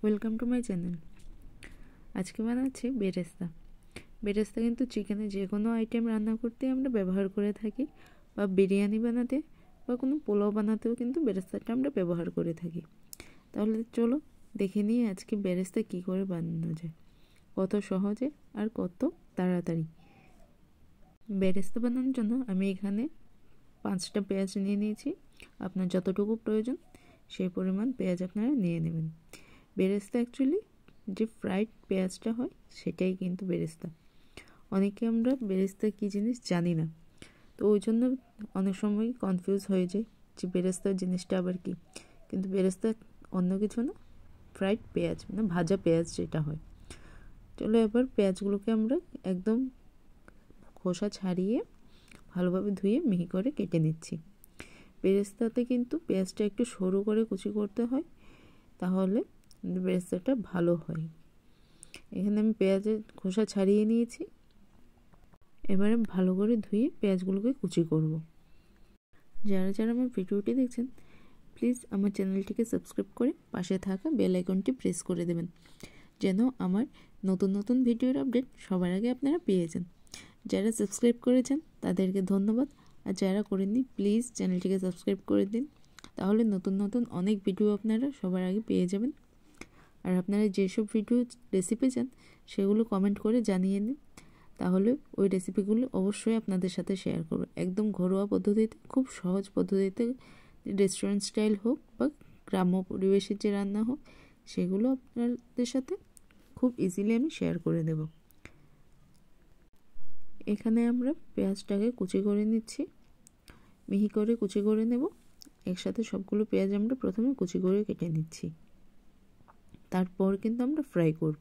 Welcome to my channel. আজকে বানাচ্ছি বেরেস্তা। বেরেস্তা কিন্তু চিকেনের যে কোনো আইটেম রান্না করতে আমরা ব্যবহার করে থাকি, বা বিরিয়ানি বানাতে বা কোনো পোলাও বানাতেও কিন্তু বেরেস্তাটা আমরা ব্যবহার করে থাকি। তাহলে চলো দেখে নিয়ে আজকে বেরেস্তা কী করে বানানো যায়, কত সহজে আর কত তাড়াতাড়ি। বেরেস্তা বানানোর জন্য আমি এখানে 5টা পেঁয়াজ নিয়ে নিয়েছি। আপনার যতটুকু প্রয়োজন সেই পরিমাণ পেঁয়াজ আপনারা নিয়ে নেবেন। বেরেস্তা অ্যাকচুয়ালি যে ফ্রাইড পেঁয়াজটা হয় সেটাই কিন্তু বেরেস্তা। অনেকে আমরা বেরেস্তা কী জিনিস জানি না, তো ওই জন্য অনেক সময় কনফিউজ হয়ে যায় যে বেরেস্তা জিনিসটা আবার কি। কিন্তু বেরেস্তা অন্য কিছু না, ফ্রাইড পেঁয়াজ মানে ভাজা পেঁয়াজ যেটা হয়। চলো এবার পেঁয়াজগুলোকে আমরা একদম খোসা ছাড়িয়ে ভালোভাবে ধুয়ে মিহি করে কেটে নিচ্ছি। বেরেস্তাতে কিন্তু পেঁয়াজটা একটু সরু করে কুচি করতে হয়, তাহলে বেরেস্তাটা ভালো হয়। এখানে আমি পেঁয়াজের খোসা ছাড়িয়ে নিয়েছি। এবারে ভালো করে ধুয়ে পেঁয়াজগুলোকে কুচি করব। যারা যারা আমার ভিডিওটি দেখছেন প্লিজ আমার চ্যানেলটিকে সাবস্ক্রাইব করে পাশে থাকা বেল আইকনটি প্রেস করে দেবেন, যেন আমার নতুন নতুন ভিডিওর আপডেট সবার আগে আপনারা পেয়ে যান। যারা সাবস্ক্রাইব করেছেন তাদেরকে ধন্যবাদ, আর যারা করেননি প্লিজ চ্যানেলটিকে সাবস্ক্রাইব করে দিন, তাহলে নতুন নতুন অনেক ভিডিও আপনারা সবার আগে পেয়ে যাবেন। আর আপনারা যেসব ভিডিও রেসিপি চান সেগুলো কমেন্ট করে জানিয়ে দিন, তাহলে ওই রেসিপিগুলো অবশ্যই আপনাদের সাথে শেয়ার করব। একদম ঘরোয়া পদ্ধতিতে, খুব সহজ পদ্ধতিতে, রেস্টুরেন্ট স্টাইল হোক বা গ্রাম্য পরিবেশের যে রান্না হোক, সেগুলো আপনাদের সাথে খুব ইজিলি আমি শেয়ার করে দেব। এখানে আমরা পেঁয়াজটাকে কুচি করে নিচ্ছি, মিহি করে কুচি করে নেব। একসাথে সবগুলো পেঁয়াজ আমরা প্রথমে কুচি করে কেটে নিচ্ছি, তারপর কিন্তু আমরা ফ্রাই করব।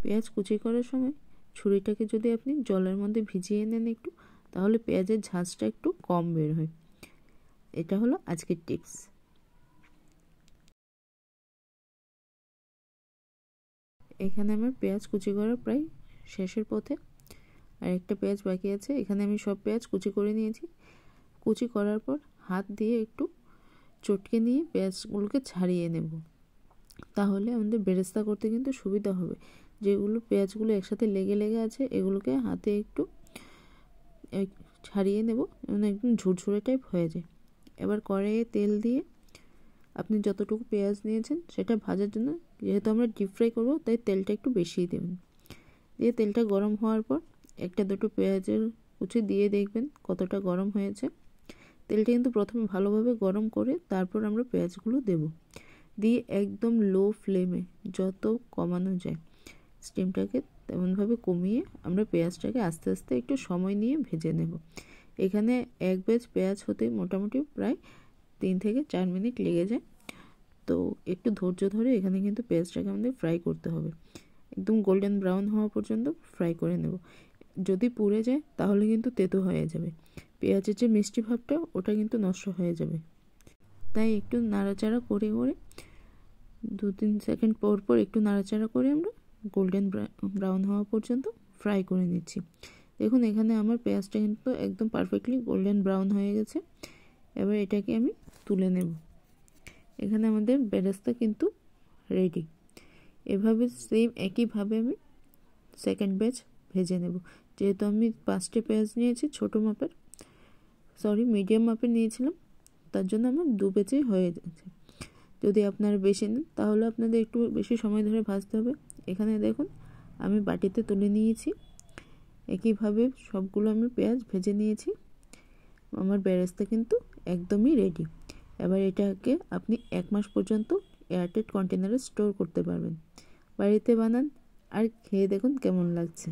পেঁয়াজ কুচি করার সময় ছুরিটাকে যদি আপনি জলের মধ্যে ভিজিয়ে নেন একটু, তাহলে পেঁয়াজের ঝাঁঝটা একটু কম বের হয়। এটা হলো আজকের টিপস। এখানে আমার পেঁয়াজ কুচি করা প্রায় শেষের পথে, আর একটা পেঁয়াজ বাকি আছে। এখানে আমি সব পেঁয়াজ কুচি করে নিয়েছি। কুচি করার পর হাত দিয়ে একটু চটকে নিয়ে পেঁয়াজগুলোকে ছাড়িয়ে নেব, তাহলে আমাদের বেরেস্তা করতে কিন্তু সুবিধা হবে। যেগুলো পেঁয়াজগুলো একসাথে লেগে লেগে আছে এগুলোকে হাতে একটু ছাড়িয়ে নেব, মানে একদম ঝুরঝুরে টাইপ হয়ে যায়। এবার কড়াইয়ে তেল দিয়ে আপনি যতটুকু পেঁয়াজ নিয়েছেন সেটা ভাজার জন্য, যেহেতু আমরা ডিপ ফ্রাই করবো তাই তেলটা একটু বেশিই দেবেন। দিয়ে তেলটা গরম হওয়ার পর একটা দুটো পেঁয়াজের কুচি দিয়ে দেখবেন কতটা গরম হয়েছে। তেলটা কিন্তু প্রথমে ভালোভাবে গরম করে তারপর আমরা পেঁয়াজগুলো দেব। দিয়ে একদম লো ফ্লেমে যত কমানো যায় স্টিমটাকে তেমনভাবে কমিয়ে আমরা পেঁয়াজটাকে আস্তে আস্তে একটু সময় নিয়ে ভেজে নেব। এখানে এক ব্যাচ পেঁয়াজ হতে মোটামুটি প্রায় 3 থেকে 4 মিনিট লেগে যায়, তো একটু ধৈর্য ধরে এখানে কিন্তু পেঁয়াজটাকে আমাদের ফ্রাই করতে হবে। একদম গোল্ডেন ব্রাউন হওয়া পর্যন্ত ফ্রাই করে নেব। যদি পুড়ে যায় তাহলে কিন্তু তেতো হয়ে যাবে, পেঁয়াজের যে মিষ্টি ভাবটা ওটা কিন্তু নষ্ট হয়ে যাবে। তাই একটু নাড়াচাড়া করে করে 2-3 সেকেন্ড পর পর একটু নাড়াচাড়া করে আমরা গোল্ডেন ব্রাউন হওয়া পর্যন্ত ফ্রাই করে নিচ্ছি। দেখুন এখানে আমার পেঁয়াজটা কিন্তু একদম পারফেক্টলি গোল্ডেন ব্রাউন হয়ে গেছে। এবার এটাকে আমি তুলে নেব। এখানে আমাদের বেরেস্তা কিন্তু রেডি। এভাবে সেম একইভাবে আমি সেকেন্ড ব্যাচ ভেজে নেব। যেহেতু আমি 5টে পেঁয়াজ নিয়েছি, মিডিয়াম মাপের নিয়েছিলাম, তার জন্য আমার 2 ব্যাচেই হয়ে যাচ্ছে। যদি আপনারা বেশি নেন তাহলে আপনাদের একটু বেশি সময় ধরে ভাজতে হবে। এখানে দেখুন আমি বাটিতে তুলে নিয়েছি। একইভাবে সবগুলো আমি পেঁয়াজ ভেজে নিয়েছি। আমার বেরেস্তা কিন্তু একদমই রেডি। এবার এটাকে আপনি 1 মাস পর্যন্ত এয়ারটাইট কন্টেনারে স্টোর করতে পারবেন। বাড়িতে বানান আর খেয়ে দেখুন কেমন লাগছে।